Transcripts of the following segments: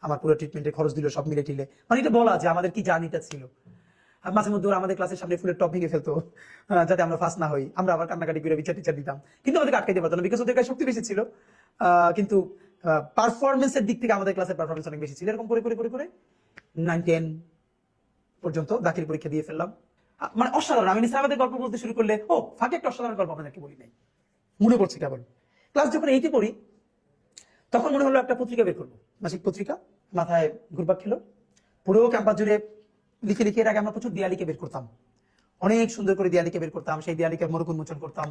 আমার পুরো ট্রিটমেন্টের খরচ দিল, সব মিলে টিলে। মানে এটা বলা যে আমাদের কি জার্নিটা ছিল। আর মাঝে মধ্যে ওরা আমাদের ক্লাসের সামনে ফুলের টপ ভেঙে ফেলতো, যাতে আমরা ফার্স্ট না হই। আমরা আবার কান্নাকাটি করে বিচার টিচার দিতাম, কিন্তু আমাদেরকে আটকাইতে পারতো না, বিকজ ওদের কাছে শক্তি বেশি ছিল। কিন্তু পারফরমেন্সের দিক থেকে আমাদের ক্লাসের পারফরমেন্স অনেক বেশি ছিল। এরকম করে করে করে করে 9-10 পর্যন্ত দাখিল পরীক্ষা দিয়ে ফেললাম। মানে অসাধারণ। আমি নিসারাবাদের গল্প বলতে শুরু করলে ফাঁকে একটা অসাধারণ গল্প আপনাদেরকে বলি নাই, মনে পড়ছে কেবল। ক্লাস যখন 8-এ পড়ি তখন মনে হলো একটা পত্রিকা বের করবো, মাসিক পত্রিকা। মাথায় ঘুরপাক খেলো, পুরো ক্যাম্পাস জুড়ে লিখে লিখে। এর আগে আমরা প্রচুর দেয়ালিকে বের করতাম, অনেক সুন্দর করে দেয়ালিকে বের করতাম, সেই দেয়ালিকে মোড়ক উন্মোচন করতাম।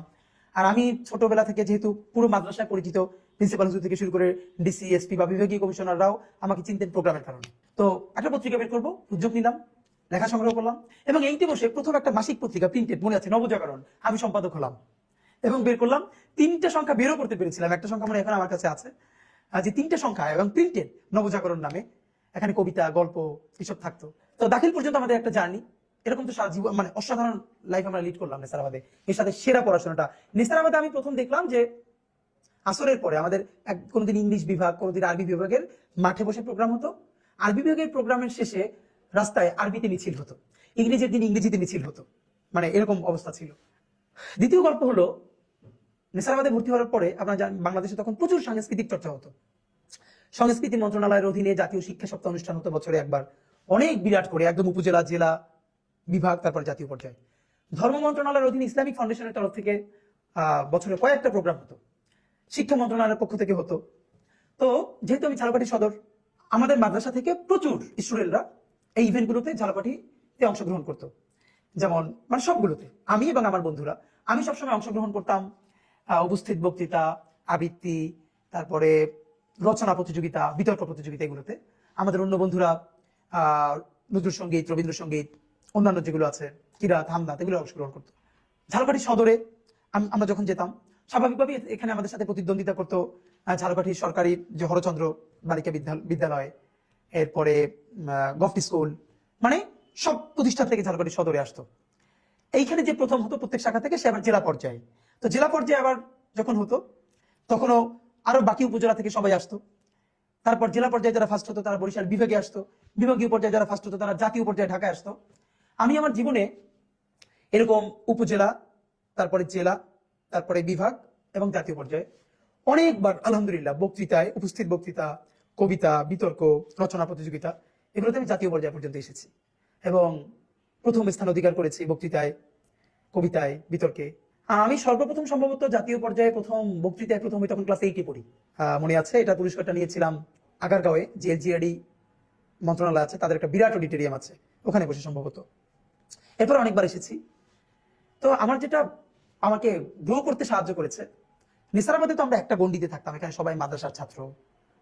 আর আমি ছোটবেলা থেকে যেহেতু পুরো মাদ্রাসায় পরিচিত, প্রিন্সিপাল হুজুর থেকে শুরু করে ডিসি, এসপি বা বিভাগীয় কমিশনাররাও আমাকে চিনতেন প্রোগ্রামের কারণে। তো একটা পত্রিকা বের করবো, উদ্যোগ নিলাম, লেখা সংগ্রহ করলাম, এবং এইটি বসে প্রথম একটা মাসিক পত্রিকা প্রিন্টেড, মনে আছে, নবজাগরণ, আমি সম্পাদক হলাম এবং বের করলাম। 3টে সংখ্যা বেরও করতে পেরেছিলাম, একটা সংখ্যা মনে এখন আমার কাছে আছে, যে 3টে সংখ্যা এবং প্রিন্টেড নবজাগরণ নামে। এখানে কবিতা, গল্প এসব থাকতো। তো দাখিল পর্যন্ত আমাদের একটা জার্নি। এরকম তো সারা জীবন, মানে অসাধারণ লাইফ আমরা লিড করলাম নেসারাবাদে। এর সাথে সেরা পড়াশোনাটা নেসারাবাদে আমি প্রথম দেখলাম যে আসরের পরে আমাদের কোনোদিন ইংলিশ বিভাগ, কোনোদিন আরবি বিভাগের মাঠে বসে প্রোগ্রাম হতো। আরবি বিভাগের প্রোগ্রামের শেষে রাস্তায় আরবিতে মিছিল হতো, ইংরেজির দিন ইংরেজিতে মিছিল হতো, মানে এরকম অবস্থা ছিল। দ্বিতীয় গল্প হলো, নেসারাবাদে ভর্তি হওয়ার পরে আপনারা জানেন বাংলাদেশে তখন প্রচুর সাংস্কৃতিক চর্চা হতো। সংস্কৃতি মন্ত্রণালয়ের অধীনে জাতীয় শিক্ষা সপ্তাহ অনুষ্ঠান হতো বছরে একবার, অনেক বিরাট করে, একদম উপজেলা, জেলা, বিভাগ, তারপর জাতীয় পর্যায়ে। ধর্ম মন্ত্রণালয়ের অধীনে ইসলামিক ফাউন্ডেশনের তরফ থেকে বছরে কয়েকটা প্রোগ্রাম হতো, শিক্ষা মন্ত্রণালয়ের পক্ষ থেকে হতো। তো যেহেতু আমি ঝালকাঠি সদর, আমাদের মাদ্রাসা থেকে প্রচুর স্টুডেন্টরা এই ইভেন্টগুলোতে ঝালকাঠিতে অংশগ্রহণ করতো। যেমন মানে সবগুলোতে আমি এবং আমার বন্ধুরা, আমি সবসময় অংশগ্রহণ করতাম। উপস্থিত বক্তৃতা, আবৃত্তি, তারপরে রচনা প্রতিযোগিতা, বিতর্ক প্রতিযোগিতা, এগুলোতে আমাদের অন্য বন্ধুরা নজরুল সঙ্গীত, রবীন্দ্রসঙ্গীত, অন্যান্য যেগুলো আছে, কিরাত, হামদাত, এগুলো অংশগ্রহণ করতো। ঝালকাঠি সদরে আমরা যখন যেতাম, স্বাভাবিকভাবেই এখানে আমাদের সাথে প্রতিদ্বন্দ্বিতা করতো ঝালকাঠি সরকারি যে হরচন্দ্র বালিকা বিদ্যালয়, এরপরে গভর্নমেন্ট স্কুল, মানে সব প্রতিষ্ঠান থেকে ঝালকাঠি সদরে আসতো। এইখানে যে প্রথম হতো প্রত্যেক শাখা থেকে, সে আবার জেলা পর্যায়ে। তো জেলা পর্যায়ে আবার যখন হতো, তখনও আরো বাকি উপজেলা থেকে সবাই আসতো। তারপর জেলা পর্যায়ে যারা ফার্স্ট হতো তারা বরিশাল বিভাগে আসতো, বিভাগীয় পর্যায়ে যারা ফার্স্ট হতো তারা জাতীয় পর্যায়ে ঢাকায় আসতো। আমি আমার জীবনে এরকম উপজেলা, তারপরে জেলা, তারপরে বিভাগ এবং জাতীয় পর্যায়ে অনেকবার আলহামদুলিল্লাহ বক্তৃতায়, উপস্থিত বক্তৃতা, কবিতা, বিতর্ক, রচনা প্রতিযোগিতা, এগুলোতে আমি জাতীয় পর্যায় পর্যন্ত এসেছি এবং প্রথম স্থান অধিকার করেছি বক্তৃতায়, কবিতায়, বিতর্কে। আমি সর্বপ্রথম সম্ভবত জাতীয় পর্যায়ে প্রথম বক্তৃতায় প্রথম তখন ক্লাস 8-এ পড়ি। মনে আছে, এটা পুরস্কারটা নিয়েছিলাম আগারগাঁওয়ে, যে এলজিআরডি মন্ত্রণালয় আছে, তাদের একটা বিরাট অডিটোরিয়াম আছে, ওখানে বসে সম্ভবত। এরপর অনেকবার এসেছি। তো আমার যেটা আমাকে গ্রো করতে সাহায্য করেছে, নেসারাবাদে তো আমরা একটা গন্ডিতে থাকতাম, এখানে সবাই মাদ্রাসার ছাত্র,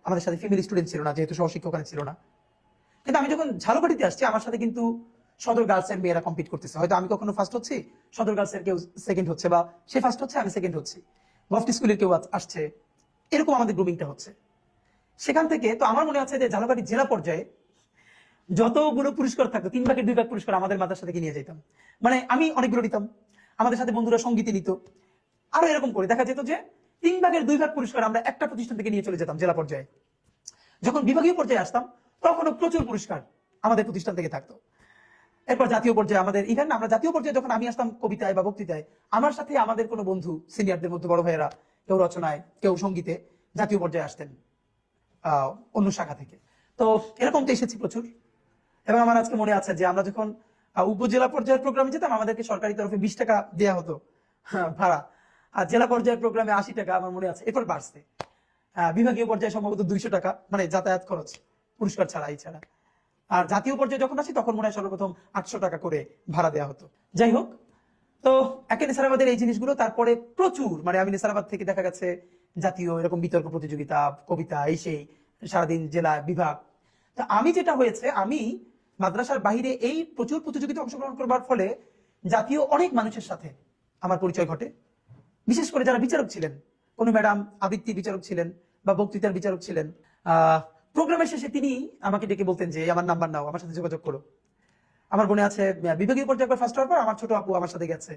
আমাদের সাথে ফিমেল স্টুডেন্ট ছিল না, যেহেতু সহশিক্ষক ওখানে ছিল না। কিন্তু আমি যখন ঝালকাঠিতে আসছি, আমার সাথে কিন্তু সদর গার্লসের মেয়েরা কম্পিট করতেছে। হয়তো আমি কখনো ফার্স্ট হচ্ছি, সদর গার্লসের কেউ সেকেন্ড হচ্ছে, বা সে ফার্স্ট হচ্ছে, আমি সেকেন্ড হচ্ছি, গভর্নমেন্ট স্কুলের কেউ আসছে, এরকম আমাদের গ্রুমিংটা হচ্ছে। সেখান থেকে তো আমার মনে আছে যে ঝালকাঠি জেলা পর্যায়ে যতগুলো পুরস্কার থাকতো, 3/2 পুরস্কার আমাদের মাথার সাথে নিয়ে যেতাম। মানে আমি অনেকগুলো নিতাম, আমাদের সাথে বন্ধুরা সঙ্গীতে নিত, আরো এরকম করে দেখা যেত যে 3/2 পুরস্কার আমরা একটা প্রতিষ্ঠান থেকে নিয়ে চলে যেতাম জেলা পর্যায়ে। যখন বিভাগীয় পর্যায়ে আসতাম, তখনও প্রচুর পুরস্কার আমাদের প্রতিষ্ঠান থেকে থাকতো। এরপর জাতীয় পর্যায়ে আমাদের, ইভেন আমরা জাতীয় পর্যায়ে যখন আমি আসতাম কবিতায় বা বক্তৃতায়, আমার সাথে আমাদের কোনো বন্ধু, সিনিয়রদের মধ্যে বড় ভাইয়েরা, কেউ রচনায়, কেউ সঙ্গীতে জাতীয় পর্যায়ে আসতেন অন্য শাখা থেকে। তো এরকম তো এসেছি প্রচুর। এবং আমার আজকে মনে আছে যে আমরা যখন উপজেলা পর্যায়ের প্রোগ্রামে যেতাম, আমাদেরকে সরকারি তরফে 20 টাকা দেওয়া হতো ভাড়া, আর জেলা পর্যায়ের প্রোগ্রামে 80 টাকা আমার মনে আছে। এরপর বাড়ছে, বিভাগীয় পর্যায়ে সম্ভবত 200 টাকা, মানে যাতায়াত খরচ পুরস্কার ছাড়া, এই ছাড়া। আর জাতীয় পর্যায়ে যখন আসি তখন মনে হয় সর্বপ্রথম 800 টাকা করে ভাড়া দেওয়া হতো। যাই হোক, তো একে নেসারাবাদের এই জিনিসগুলো, তারপরে প্রচুর, মানে আমি নেসারাবাদ থেকে দেখা গেছে জাতীয় এরকম বিতর্ক প্রতিযোগিতা, কবিতা, এই সেই, সারাদিন জেলা, বিভাগ। তো আমি যেটা হয়েছে, আমি মাদ্রাসার বাহিরে এই প্রচুর প্রতিযোগিতা অংশগ্রহণ করবার ফলে জাতীয় অনেক মানুষের সাথে আমার পরিচয় ঘটে। বিশেষ করে যারা বিচারক ছিলেন, কোনো ম্যাডাম আবৃত্তি বিচারক ছিলেন বা বক্তৃতার বিচারক ছিলেন, প্রোগ্রামের শেষে তিনি আমাকে ডেকে বলতেন যে আমার নাম্বার নাও, আমার সাথে যোগাযোগ করো। আমার মনে আছে বিভাগীয় পর্যায়ে একবার ফার্স্ট হওয়ার পর আমার ছোট আপু আমার সাথে গেছে।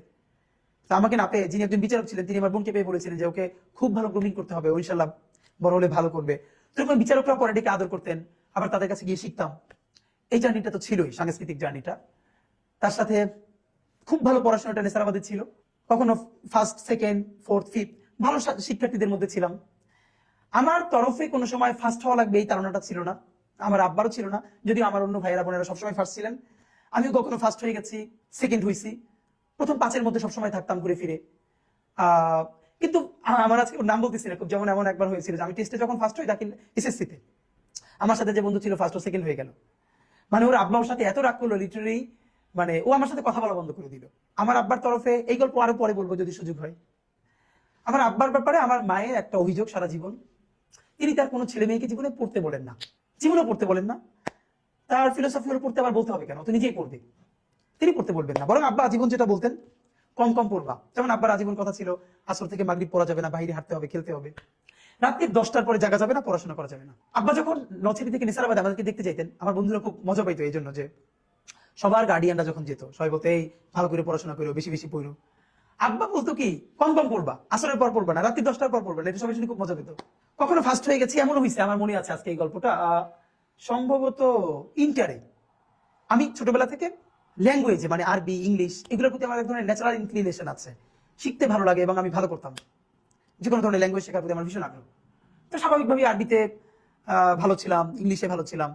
তো আমাকে না পেয়ে, যিনি একজন বিচারক ছিলেন, তিনি আমার বোনকে পেয়ে বলেছিলেন যে ওকে খুব ভালো গ্রুমিং করতে হবে, ইনশাল্লাহ বড় হলে ভালো করবে। তো এরকম বিচারকরা পরে ডেকে আদর করতেন, আবার তাদের কাছে গিয়ে শিখতাম। এই জার্নিটা তো ছিলই, সাংস্কৃতিক জার্নিটা। তার সাথে খুব ভালো পড়াশোনাটা নেসারাবাদে ছিল। কখনো ফার্স্ট, সেকেন্ড, ফোর্থ, ফিফথ ভালো শিক্ষার্থীদের মধ্যে ছিলাম। আমার তরফে কোনো সময় ফার্স্ট হওয়া লাগবে এই ধারণাটা ছিল না, আমার আব্বারও ছিল না। যদিও আমার অন্য ভাইয়েরা বোনেরা সবসময় ফার্স্ট ছিলেন, আমিও কখনো ফার্স্ট হয়ে গেছি, সেকেন্ড হয়েছি, প্রথম 5-এর মধ্যে সবসময় থাকতাম ঘুরে ফিরে। কিন্তু আমার আজকে ওর নাম বলতেছি না, খুব যেমন এমন একবার হয়েছিল যে আমি টেস্টে যখন ফার্স্ট হই, দাখিল এসএসসিতে আমার সাথে যে বন্ধু ছিল ফার্স্ট ও সেকেন্ড হয়ে গেল। মানে ওর আব্বা ওর সাথে এত রাগ করলো, লিটারেলি মানে ও আমার সাথে কথা বলা বন্ধ করে দিল। আমার আব্বার তরফে, এই গল্প আরো পরে বলবো যদি সুযোগ হয়। আমার আব্বার ব্যাপারে আমার মায়ের একটা অভিযোগ সারা জীবন, তিনি তার কোনো ছেলে মেয়েকে জীবনে পড়তে বলেন না, জীবনে পড়তে বলেন না। তার ফিলোসফি হলো পড়তে আবার বলতে হবে কেন, তুই নিজেই পড়বি, তিনি পড়তে বলবেন না। বরং আব্বা আজীবন যেটা বলতেন, কম কম পড়বা। যেমন আব্বার আজীবন কথা ছিল আসর থেকে মাগরিব পড়া যাবে না, বাইরে হাঁটতে হবে, খেলতে হবে, রাত্রি 10টার পরে জাগা যাবে না, পড়াশোনা করা যাবে না। আব্বা যখন নছিরি থেকে নেসারাবাদে আমাদেরকে দেখতে চাইতেন, আমার বন্ধুরা খুব মজা পাইতো এই জন্য যে সবার গার্ডিয়ানরা যখন যেত সবাই বলতো এই ভালো করে পড়াশোনা করো, বেশি বেশি পড়ো। আব্বা বলতো কি কম কম পড়বা, আসরের পর পড়বা না, রাত্রি 10টার পর পড়বা না। এটা সবাই শুনে খুব মজা পেত। কখনো ফার্স্ট হয়ে গেছি এমনও হয়েছে, আমার মনে আছে আজকে এই গল্পটা, সম্ভবত ইন্টারে। আমি ছোটবেলা থেকে ল্যাঙ্গুয়েজে মানে আরবি, ইংলিশ এগুলোর প্রতি আমার এক ধরনের ন্যাচারাল ইনক্লিনেশন আছে, শিখতে ভালো লাগে এবং আমি ভালো করতাম। যে কোনো ধরনের ল্যাঙ্গুয়েজ শেখার প্রতি আমার ভীষণ আগ্রহ। তো স্বাভাবিকভাবেই আরবিতে ভালো ছিলাম, ইংলিশে ভালো ছিলাম।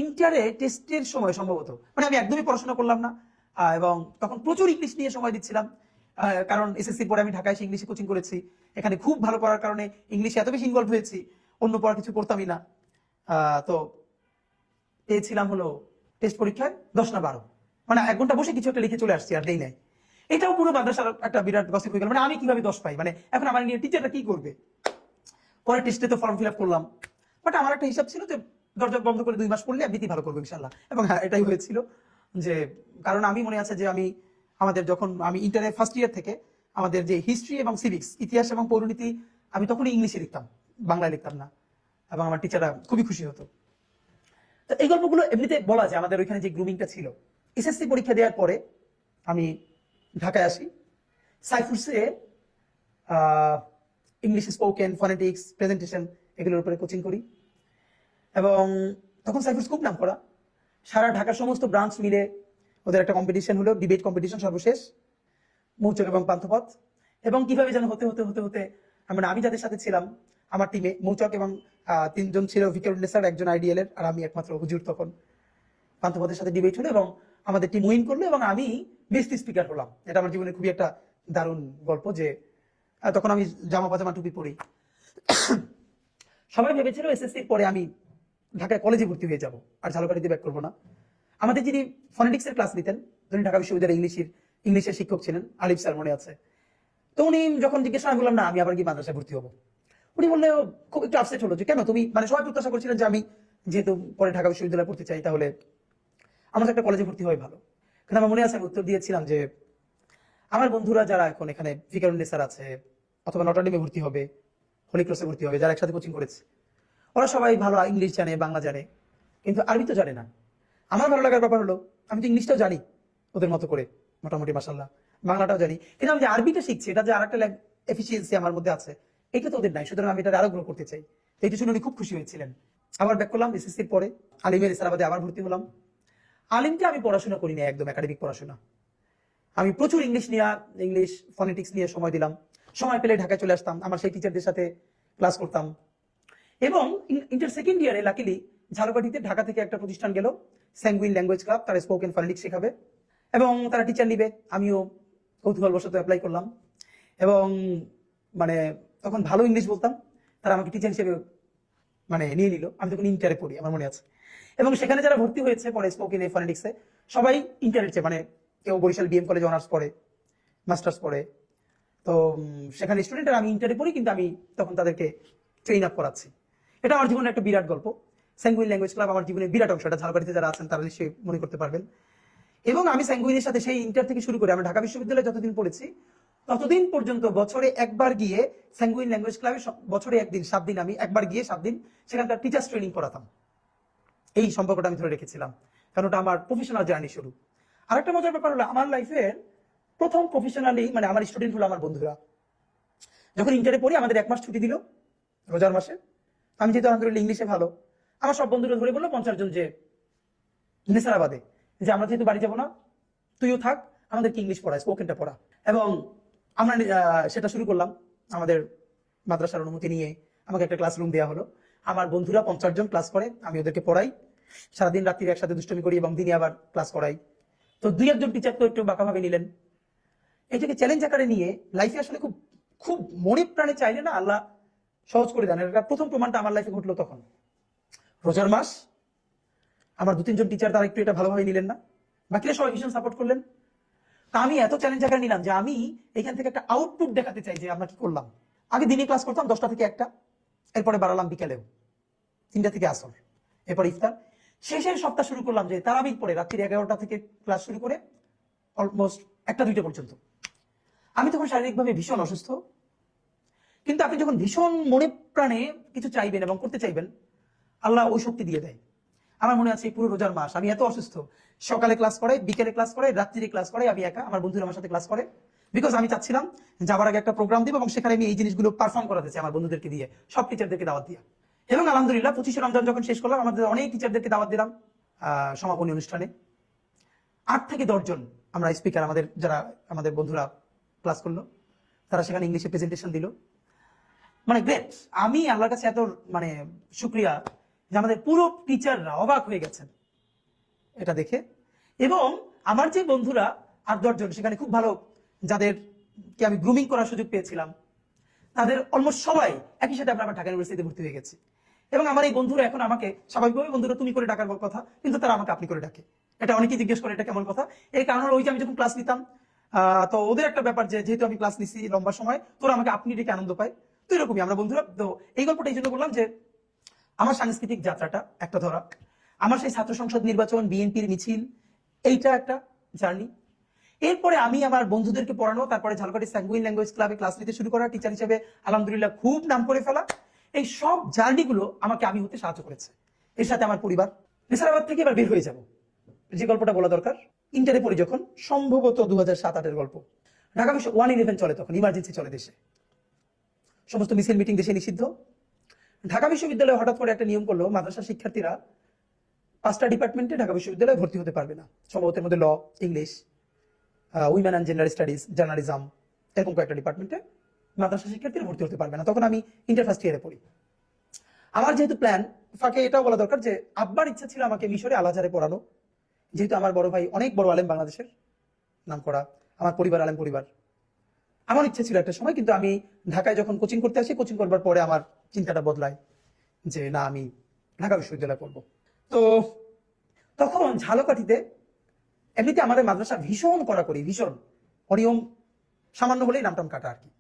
ইন্টারে টেস্টের সময় সম্ভবত মানে আমি একদমই পড়াশোনা করলাম না, এবং তখন প্রচুর ইংলিশ নিয়ে সময় দিচ্ছিলাম। কারণ এসএসসির পরে আমি ঢাকায় এসে ইংলিশে কোচিং করেছি, এখানে খুব ভালো করার কারণে ইংলিশে এত বেশি ইনভলভ হয়েছি, অন্য পড়া কিছু করতামই না। তো পেয়েছিলাম হলো টেস্ট পরীক্ষায় 10 না 12, মানে 1 ঘন্টা বসে কিছু একটা লিখে চলে আসছি, আর দেই নাই। এটাও পুরো মাদ্রাসার একটা বিরাট গসিপ হয়ে গেল, মানে আমি কিভাবে 10 পাই, মানে এখন আমার নিয়ে টিচারটা কি করবে। পরে টেস্টে তো ফর্ম ফিল আপ করলাম, বাট আমার একটা হিসাব ছিল যে দরজা বন্ধ করে 2 মাস পড়লে বৃত্তি ভালো করবো ইনশাল্লাহ। এবং হ্যাঁ, এটাই হয়েছিল। যে কারণ আমি মনে আছে যে আমাদের যখন আমি ইন্টারে ফার্স্ট ইয়ার থেকে আমাদের যে হিস্ট্রি এবং সিভিক্স, ইতিহাস এবং পৌরনীতি, আমি তখনই ইংলিশে লিখতাম, বাংলায় লিখতাম না, এবং আমার টিচাররা খুবই খুশি হতো। তো এই গল্পগুলো এমনিতে বলা যায় আমাদের ওইখানে যে গ্রুমিংটা ছিল। এসএসসি পরীক্ষা দেওয়ার পরে আমি ঢাকায় আসি, সাইফুরসে ইংলিশ স্পোকেন, ফনেটিক্স, প্রেজেন্টেশন এগুলোর উপরে কোচিং করি। এবং তখন সাইফুরস খুব নাম করা, সারা ঢাকার সমস্ত ব্রাঞ্চ মিলে ওদের একটা কম্পিটিশন হলো, ডিবেট কম্পিটিশন সর্বশেষ, মৌচাক এবং পান্থপথ। এবং কিভাবে যেন হতে হতে হতে হতে মানে আমি যাদের সাথে ছিলাম আমার টিমে, মৌচাক এবং 3 জন ছিল, ভিকারুন্নেসার, একজন আইডিএল এর, আর আমি একমাত্র হুজুর। তখন পান্থপথের সাথে ডিবেট হলো এবং আমাদের টিম উইন করলো এবং আমি বেস্ট স্পিকার হলাম। এটা আমার জীবনে খুবই একটা দারুণ গল্প, যে তখন আমি জামা পাজামা টুপি পরি। সবাই ভেবেছিল এসএসসির পরে আমি ঢাকায় কলেজে ভর্তি হয়ে যাব, আর ঝালকাঠিতে ব্যাক করবো না। আমাদের যিনি ফনেটিক্স এর ক্লাস নিতেন, যিনি ঢাকা বিশ্ববিদ্যালয়ের ইংলিশের শিক্ষক ছিলেন, আলিফ স্যার মনে আছে। তো উনি যখন জিজ্ঞেস আমি বললাম না আমি আবার কি মাদ্রাসায় ভর্তি হবো, উনি বললে খুব একটু আপসেট হলো যে কেন তুমি, মানে সবাই প্রত্যাশা করছিলেন যে আমি যেহেতু পরে ঢাকা বিশ্ববিদ্যালয়ে পড়তে চাই তাহলে আমার একটা কলেজে ভর্তি হয় ভালো। কিন্তু আমার মনে আছে আমি উত্তর দিয়েছিলাম যে আমার বন্ধুরা যারা এখন এখানে ভিকারুন্নেসার আছে, অথবা নটরডেমে ভর্তি হবে, হোলি ক্রসে ভর্তি হবে, যারা একসাথে কোচিং করেছে, ওরা সবাই ভালো ইংলিশ জানে, বাংলা জানে, কিন্তু আরবি তো জানে না। আমার ভালো লাগার ব্যাপার হলো আমি তো ইংলিশটাও জানি ওদের মতো করে মোটামুটি, মাশাআল্লাহ, বাংলাটাও জানি, কিন্তু আমি যে আরবিটা শিখছি এটা যে আরেকটা এফিসিয়েন্সি আমার মধ্যে আছে, এটা তো ওদের নাই, সুতরাং আমি এটা আরো গ্রো করতে চাই। তো এটা শুনে উনি খুব খুশি হয়েছিলেন। আবার ব্যাক করলাম এসএসসির পরে, আলিমের ইসলামাবাদে আবার ভর্তি হলাম। আলিমকে আমি পড়াশোনা করি না, একদম একাডেমিক পড়াশোনা। আমি প্রচুর ইংলিশ ফনেটিক্স নিয়ে সময় দিলাম, সময় পেলে ঢাকায় চলে আসতাম, আমার সেই টিচারদের সাথে ক্লাস করতাম। এবং ইন্টার সেকেন্ড ইয়ারে লাকিলি ঝালকাঠিতে ঢাকা থেকে একটা প্রতিষ্ঠান গেল, স্যাঙ্গুইন ল্যাঙ্গুয়েজ ক্লাব, তারা স্পোকেন ফনেটিক্স শেখাবে এবং তারা টিচার নিবে। আমিও কৌতূহলবশত অ্যাপ্লাই করলাম এবং মানে তখন ভালো ইংলিশ বলতাম, তারা আমাকে টিচার হিসেবে মানে নিয়ে নিল। আমি তখন ইন্টারে পড়ি, আমার মনে আছে। এবং সেখানে যারা ভর্তি হয়েছে পরে স্পোকেন ফনেটিক্সে, সবাই ইন্টারের চেয়ে, মানে কেউ বরিশাল বিএম কলেজে অনার্স পড়ে, মাস্টার্স পড়ে। তো সেখানে স্টুডেন্ট, আর আমি ইন্টারে পড়ি, কিন্তু আমি তখন তাদেরকে ট্রেন আপ করাচ্ছি। এটা আমার জীবনের একটা বিরাট গল্প। স্যাঙ্গুইন ল্যাঙ্গুয়েজ ক্লাব আমার জীবনের বিরাট অংশ, এটা ঝালকাঠিতে যারা আছেন তারা নিশ্চয়ই মনে করতে পারবেন। এবং আমি স্যাঙ্গুইনের সাথে সেই ইন্টার থেকে শুরু করে আমি ঢাকা বিশ্ববিদ্যালয়ে যতদিন পড়েছি ততদিন পর্যন্ত বছরে একবার গিয়ে স্যাঙ্গুইন ল্যাঙ্গুয়েজ ক্লাবে, বছরে 1 দিন 7 দিন আমি একবার গিয়ে 7 দিন সেখানকার টিচার্স ট্রেনিং করাতাম। এই সম্পর্কটা আমি ধরে রেখেছিলাম, কারণ ওটা আমার প্রফেশনাল জার্নি শুরু। আরেকটা মজার ব্যাপার হলো আমার লাইফের প্রথম প্রফেশনালি মানে আমার স্টুডেন্ট হলো আমার বন্ধুরা। যখন ইন্টারে পড়ি আমাদের 1 মাস ছুটি দিল রোজার মাসে, আমি যেহেতু আলহামদুলিল্লাহ ইংলিশে ভালো, আমার সব বন্ধুরা ধরে বললো 50 জন যে নেসারাবাদে, যে আমরা যেহেতু বাড়ি যাবো না, তুইও থাক, আমাদেরকে ইংলিশ পড়া, স্পোকেনটা পড়া। এবং আমরা সেটা শুরু করলাম। আমাদের মাদ্রাসার অনুমতি নিয়ে আমাকে একটা ক্লাসরুম দেওয়া হলো। আমার বন্ধুরা 50 জন ক্লাস করে, আমি ওদেরকে পড়াই, সারাদিন রাত্রি একসাথে দুষ্টমি করি এবং দিনে আবার ক্লাস করাই। তো 2-1 জন টিচার তো একটু বাঁকাভাবে নিলেন। এটাকে চ্যালেঞ্জ আকারে নিয়ে লাইফে আসলে খুব খুব মনে প্রাণে চাইলে না আল্লাহ সহজ করে দেন। এটা প্রথম প্রমাণটা আমার লাইফে ঘটলো তখন। রোজার মাস, আমার 2-3 জন টিচার তারা একটু এটা ভালোভাবে নিলেন না, বাকিরা সবাই ভীষণ সাপোর্ট করলেন। তা আমি এত চ্যালেঞ্জ আকারে নিলাম যে আমি এখান থেকে একটা আউটপুট দেখাতে চাই যে আমরা কি করলাম। আগে দিনে ক্লাস করতাম 10টা থেকে 1টা, এরপরে বাড়ালাম বিকেলেও 3টা থেকে আসর, এরপর ইফতার। শেষের সপ্তাহ শুরু করলাম যে তারাবির পরে রাত্রি 11টা থেকে ক্লাস শুরু করে অলমোস্ট 1টা-2টা পর্যন্ত। আমি তখন শারীরিকভাবে ভীষণ অসুস্থ, কিন্তু আপনি যখন ভীষণ মনে প্রাণে কিছু চাইবেন এবং করতে চাইবেন, আল্লাহ ওই শক্তি দিয়ে দেয়। আমার মনে আছে পুরো রোজার মাস আমি এত অসুস্থ, সকালে ক্লাস করে, বিকেলে ক্লাস করে, রাত্রিরে ক্লাস করে, আমি একা, আমার বন্ধুরা আমার সাথে ক্লাস করে। বিকজ আমি চাচ্ছিলাম যাওয়ার আগে একটা প্রোগ্রাম দিব এবং সেখানে আমি এই জিনিসগুলো পারফর্ম করাতে চাই আমার বন্ধুদেরকে দিয়ে, সব টিচারদেরকে দাওয়াত দিয়া। এবং আলহামদুলিল্লাহ 25শে রমজান যখন শেষ করলাম, আমাদের অনেক টিচারদেরকে দাওয়াত দিলাম সমাপনী অনুষ্ঠানে। 8 থেকে 10 জন আমরা স্পিকার, আমাদের যারা আমাদের বন্ধুরা ক্লাস করলো, তারা সেখানে ইংলিশে প্রেজেন্টেশন দিল। মানে গ্রেট। আমি আল্লাহর কাছে এত মানে শুক্রিয়া যে আমাদের পুরো টিচাররা অবাক হয়ে গেছেন এটা দেখে। এবং আমার যে বন্ধুরা 8-10 জন সেখানে খুব ভালো, যাদেরকে আমি গ্রুমিং করার সুযোগ পেয়েছিলাম, তাদের অলমোস্ট সবাই একই সাথে আমরা ঢাকা ইউনিভার্সিটিতে ভর্তি হয়ে গেছি। এবং আমার এই বন্ধুরা এখন আমাকে স্বাভাবিকভাবে বন্ধুরা তুমি করে ডাকার কথা, কিন্তু তারা আমাকে আপনি করে ডাকে। এটা অনেকেই জিজ্ঞেস করে এটা কেমন কথা। এর কারণ হলো ওই যে আমি যখন ক্লাস নিতাম, তো ওদের একটা ব্যাপার যে যেহেতু আমি ক্লাস নিছি লম্বা সময়, তোরা আমাকে আপনি ডেকে আনন্দ পায়। তো এরকমই আমরা বন্ধুরা। তো এই গল্পটা এই জন্য বললাম যে আমার সাংস্কৃতিক যাত্রাটা একটা ধরা, আমার সেই ছাত্র সংসদ নির্বাচন, বিএনপির মিছিল, এইটা একটা জার্নি। এরপরে আমি আমার বন্ধুদেরকে পড়ানো, তারপরে ঝালকাঠি স্যাঙ্গুইন ল্যাঙ্গুয়েজ ক্লাবে ক্লাস নিতে শুরু করা, টিচার হিসেবে আলহামদুলিল্লাহ খুব নাম করে ফেলা। এই সব জার্নিগুলো আমাকে আমি হতে সাহায্য করেছে। এর সাথে আমার পরিবার। নেসারাবাদ থেকে এবার বের হয়ে যাব, যে গল্পটা বলা দরকার। ইন্টারে পড়ি যখন, সম্ভবত 2007-08-এর গল্প। ঢাকা বিশ্ব 111 চলে, তখন ইমার্জেন্সি চলে দেশে, সমস্ত মিছিল মিটিং দেশে নিষিদ্ধ। ঢাকা বিশ্ববিদ্যালয়ে হঠাৎ করে একটা নিয়ম করলো, মাদ্রাসা শিক্ষার্থীরা 5টা ডিপার্টমেন্টে ঢাকা বিশ্ববিদ্যালয়ে ভর্তি হতে পারবে না। সম্ভবত এর মধ্যে law, English, women and gender studies, journalism, এরকম কয়েকটা ডিপার্টমেন্টে মাদ্রাসা শিক্ষার্থীরা ভর্তি হতে পারবে না। তখন আমি ইন্টার ফার্স্ট ইয়ারে পড়ি। আমার যেহেতু প্ল্যান, ফাঁকে এটাও বলা দরকার যে আব্বার ইচ্ছা ছিল আমাকে মিশরে আল আজহারে পড়ানো, যেহেতু আমার বড় ভাই অনেক বড় আলেম, বাংলাদেশের নাম করা, আমার পরিবার আলেম পরিবার। আমার ইচ্ছা ছিল একটা সময়, কিন্তু আমি ঢাকায় যখন কোচিং করতে আসি, কোচিং করবার পরে আমার চিন্তাটা বদলায় যে না, আমি ঢাকা বিশ্ববিদ্যালয়ে পড়বো। তো তখন ঝালকাঠিতে এমনিতে আমাদের মাদ্রাসা ভীষণ কড়াকড়ি, ভীষণ অনিয়ম, সামান্য হলেই নামটাম কাটা আর কি।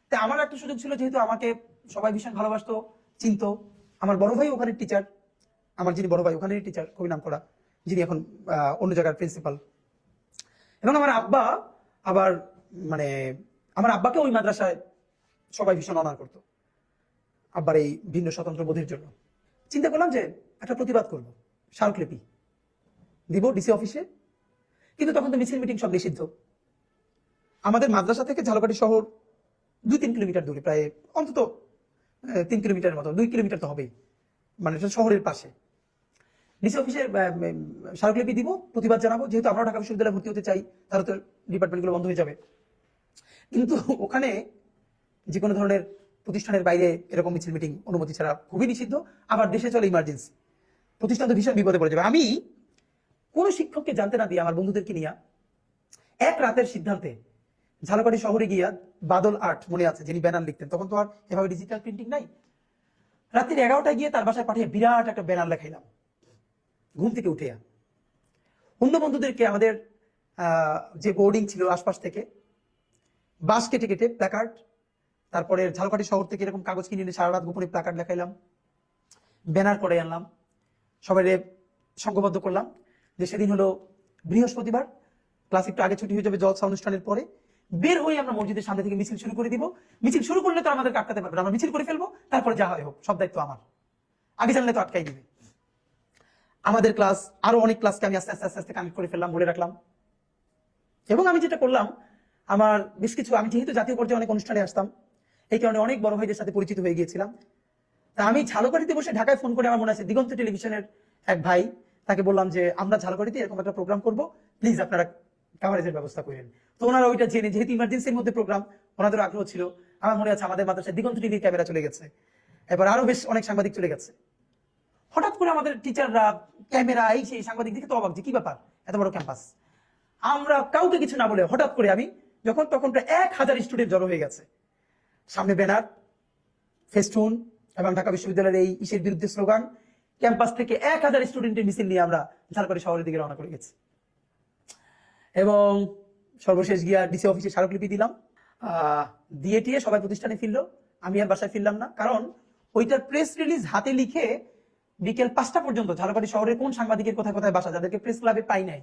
তাই আমার একটা সুযোগ ছিল, যেহেতু আমাকে সবাই ভীষণ ভালোবাসতো, চিনতো। আমার বড় ভাই ওখানের টিচার, আমার যিনি বড় ভাই ওখানের টিচার, খুবই নাম করা, যিনি এখন অন্য জায়গার প্রিন্সিপাল। এবং আমার আব্বা আবার মানে আমার আব্বাকে ওই মাদ্রাসায় সবাই ভীষণ অনার করতো, আব্বার এই ভিন্ন স্বতন্ত্র বোধের জন্য। চিন্তা করলাম যে একটা প্রতিবাদ করবো, স্মারকলিপি দিব ডিসি অফিসে। কিন্তু তখন তো মিছিল মিটিং সব নিষিদ্ধ। আমাদের মাদ্রাসা থেকে ঝালকাঠি শহর 2-3 কিলোমিটার দূরে, প্রায় অন্তত 3 কিলোমিটারের মতো, 2 কিলোমিটার তো হবেই, মানে এটা শহরের পাশে। ডিসি অফিসে স্মারকলিপি দিব, প্রতিবাদ জানাবো। যেহেতু আমরা ঢাকা বিশ্ববিদ্যালয়ে ভর্তি হতে চাই, তাহলে তো ডিপার্টমেন্টগুলো বন্ধ হয়ে যাবে। কিন্তু ওখানে যে কোনো ধরনের প্রতিষ্ঠানের বাইরে এরকম মিছিল মিটিং অনুমতি ছাড়া খুবই নিষিদ্ধ। আবার দেশে চলে ইমার্জেন্সি, প্রতিষ্ঠান তো ভীষণ বিপদে পড়ে যাবে। আমি কোনো শিক্ষককে জানতে না দিয়ে আমার বন্ধুদেরকে নিয়ে এক রাতের সিদ্ধান্তে ঝালকাঠি শহরে গিয়া, বাদল আর্ট মনে আছে যিনি ব্যানার লিখতেন, তখন তো আর এভাবে ডিজিটাল প্রিন্টিং নাই, রাত্রি 11টায় গিয়ে তার বাসায় পাঠিয়ে বিরাট একটা ব্যানার লেখাইলাম ঘুম থেকে উঠে। অন্য বন্ধুদেরকে আমাদের যে বোর্ডিং ছিল আশপাশ থেকে বাঁশ কেটে কেটে প্ল্যাকার্ড, তারপরে ঝালকাঠি শহর থেকে এরকম কাগজ কিনে এনে সারা রাত গোপনে প্ল্যাকার্ড লেখাইলাম, ব্যানার করে আনলাম, সবাই সংঘবদ্ধ করলাম যে সেদিন হলো বৃহস্পতিবার, ক্লাস একটু আগে ছুটি হয়ে যাবে জলসা অনুষ্ঠানের পরে। বের হয়ে আমরা মসজিদের সামনে থেকে মিছিল শুরু করে দিব। মিছিল শুরু করলে তো আমাদের আটকাতে পারবে না, আমরা মিছিল করে ফেলবো, তারপরে যা হয় হোক, সব দায়িত্ব আমার। আগে জানলে তো আটকাই দিবে। আমাদের ক্লাস, আরো অনেক ক্লাসকে আমি আস্তে আস্তে আস্তে আস্তে কানেক্ট করে ফেললাম, বলে রাখলাম। এবং আমি যেটা করলাম, আমার বেশ কিছু, আমি যেহেতু জাতীয় পর্যায়ে অনেক অনুষ্ঠানে আসতাম, এই কারণে অনেক বড় ভাইদের সাথে পরিচিত হয়ে গিয়েছিলাম। তা আমি ঝালকাঠিতে বসে ঢাকায় ফোন করে, আমার মনে আছে দিগন্ত টেলিভিশনের এক ভাই, তাকে বললাম যে আমরা ঝালকাঠিতে এরকম একটা প্রোগ্রাম করবো, প্লিজ আপনারা কাভারেজের ব্যবস্থা করেন। তো ওনারা ওইটা জেনে, যেহেতু ইমার্জেন্সির মধ্যে প্রোগ্রাম, ওনাদের আগ্রহ ছিল। আমার মনে আছে আমাদের মাদ্রাসায় দিগন্ত টিভির ক্যামেরা চলে গেছে, এবার আরো বেশ অনেক সাংবাদিক চলে গেছে। হঠাৎ করে আমাদের টিচাররা ক্যামেরা এই সেই সাংবাদিক দেখে তো অবাক, যে কি ব্যাপার, এত বড় ক্যাম্পাস। আমরা কাউকে কিছু না বলে হঠাৎ করে আমি যখন, তখন প্রায় 1000 স্টুডেন্ট জড়ো হয়ে গেছে, সামনে ব্যানার, ফেস্টুন এবং ঢাকা বিশ্ববিদ্যালয়ের এই ইসের বিরুদ্ধে স্লোগান, ক্যাম্পাস থেকে 1000 স্টুডেন্টের মিছিল নিয়ে আমরা ঝালকাঠি শহরের দিকে রওনা করে গেছি। এবং সর্বশেষ গিয়া ডিসি অফিসে স্মারকলিপি দিলাম, দিয়ে টিয়ে সবাই প্রতিষ্ঠানে ফিরলো, আমি আর বাসায় ফিরলাম না। কারণ ওইটার প্রেস রিলিজ হাতে লিখে বিকেল 5টা পর্যন্ত ঝালকাঠি শহরের কোন সাংবাদিকের কোথায় কোথায় বাসা, যাদেরকে প্রেস ক্লাবে পাই নাই,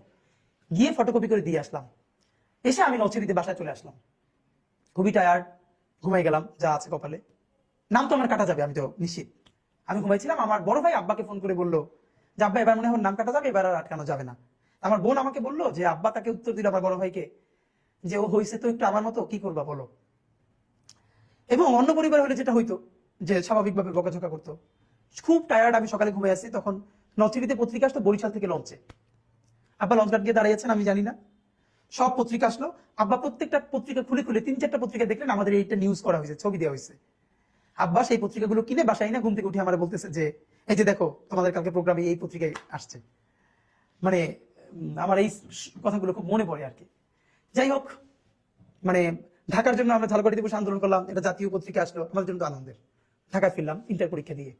গিয়ে ফটোকপি করে দিয়ে আসলাম। এসে আমি নলছিটিতে বাসায় চলে আসলাম, খুবই টায়ার্ড, ঘুমাই গেলাম, যা আছে কপালে। নাম তো আমার কাটা যাবে, আমি তো নিশ্চিত। আমি ঘুমাইছিলাম, আমার বড় ভাই আব্বাকে ফোন করে বললো যে আব্বা এবার মনে হয় নাম কাটা যাবে, এবার আর আটকানো যাবে না। আমার বোন আমাকে বললো যে আব্বা তাকে উত্তর দিল আমার বড় ভাইকে, যে ও হয়েছে তো একটু আমার মতো, কি করবা বলো। এবং অন্য পরিবার হলে যেটা হইতো, যে স্বাভাবিকভাবে বকাঝকা করতো। খুব টায়ার্ড, আমি সকালে ঘুমিয়ে আসি, তখন নচিরিতে পত্রিকা আসতো বরিশাল থেকে লঞ্চে। আব্বা লঞ্চ ঘাট গিয়ে দাঁড়িয়েছেন, আমি জানি না, সব পত্রিকা আসলো। আব্বা প্রত্যেকটা পত্রিকা খুলে খুলে 3-4টা পত্রিকা দেখলেন আমাদের এইটা নিউজ করা হয়েছে, ছবি দেওয়া হয়েছে। আব্বা সেই পত্রিকাগুলো কিনে বাসায় না ঘুম থেকে উঠে আমার বলতেছে যে এই যে দেখো তোমাদের কালকে প্রোগ্রামে এই পত্রিকায় আসছে। মানে আমার এই কথাগুলো খুব মনে পড়ে আর কি। যাই হোক, মানে ঢাকার জন্য আমরা ঝালকাঠিতে বসে আন্দোলন করলাম, এটা জাতীয় পত্রিকা আসলো, আমাদের জন্য তো আনন্দের। ঢাকায় ফিরলাম ইন্টার পরীক্ষা দিয়ে।